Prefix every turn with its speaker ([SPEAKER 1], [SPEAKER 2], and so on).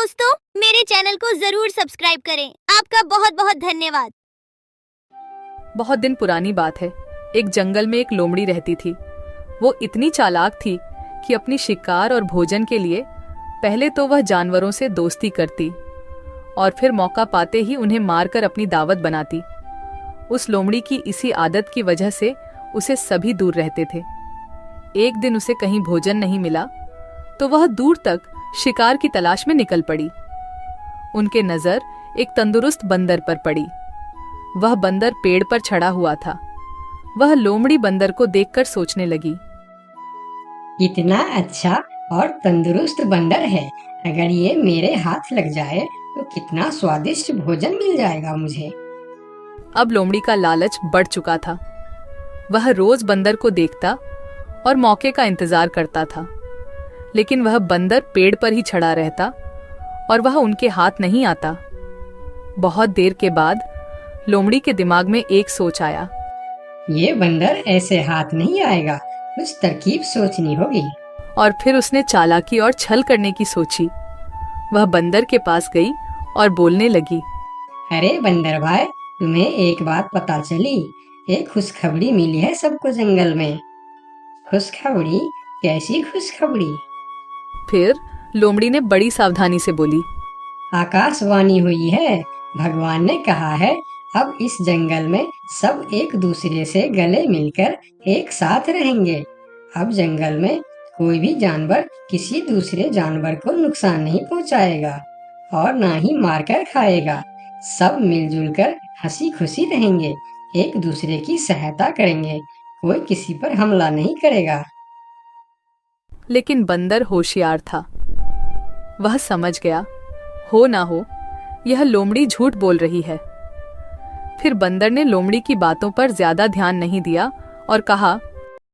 [SPEAKER 1] दोस्तों, मेरे चैनल को जरूर सब्सक्राइब करें। आपका बहुत बहुत धन्यवाद।
[SPEAKER 2] बहुत दिन पुरानी बात है। एक जंगल में एक लोमड़ी रहती थी। वो इतनी चालाक थी कि अपनी शिकार और भोजन के लिए पहले तो वह जानवरों से दोस्ती करती और फिर मौका पाते ही उन्हें मारकर अपनी दावत बनाती। उस लोमड़ी की इसी आदत की वजह से उसे सभी दूर रहते थे। एक दिन उसे कहीं भोजन नहीं मिला तो वह दूर तक शिकार की तलाश में निकल पड़ी। उनके नजर एक तंदुरुस्त बंदर पर पड़ी। वह बंदर पेड़ पर चढ़ा हुआ था। वह लोमड़ी बंदर को देखकर सोचने लगी,
[SPEAKER 3] इतना अच्छा और तंदुरुस्त बंदर है, अगर ये मेरे हाथ लग जाए तो कितना स्वादिष्ट भोजन मिल जाएगा मुझे।
[SPEAKER 2] अब लोमड़ी का लालच बढ़ चुका था। वह रोज बंदर को देखता और मौके का इंतजार करता था, लेकिन वह बंदर पेड़ पर ही चढ़ा रहता और वह उनके हाथ नहीं आता। बहुत देर के बाद लोमड़ी के दिमाग में एक सोच आया।
[SPEAKER 3] ये बंदर ऐसे हाथ नहीं आएगा, कुछ तरकीब सोचनी होगी।
[SPEAKER 2] और फिर उसने चालाकी और छल करने की सोची। वह बंदर के पास गई और बोलने लगी,
[SPEAKER 3] अरे बंदर भाई, तुम्हें एक बात पता चली? एक खुशखबरी मिली है सबको जंगल में। खुशखबरी? कैसी खुशखबरी?
[SPEAKER 2] फिर लोमड़ी ने बड़ी सावधानी से बोली,
[SPEAKER 3] आकाशवाणी हुई है। भगवान ने कहा है अब इस जंगल में सब एक दूसरे से गले मिलकर एक साथ रहेंगे। अब जंगल में कोई भी जानवर किसी दूसरे जानवर को नुकसान नहीं पहुंचाएगा और ना ही मारकर खाएगा। सब मिलजुल कर हंसी खुशी रहेंगे, एक दूसरे की सहायता करेंगे, कोई किसी पर हमला नहीं करेगा।
[SPEAKER 2] लेकिन बंदर होशियार था। वह समझ गया, हो ना हो यह लोमड़ी झूठ बोल रही है। फिर बंदर ने लोमड़ी की बातों पर ज्यादा ध्यान नहीं दिया और कहा,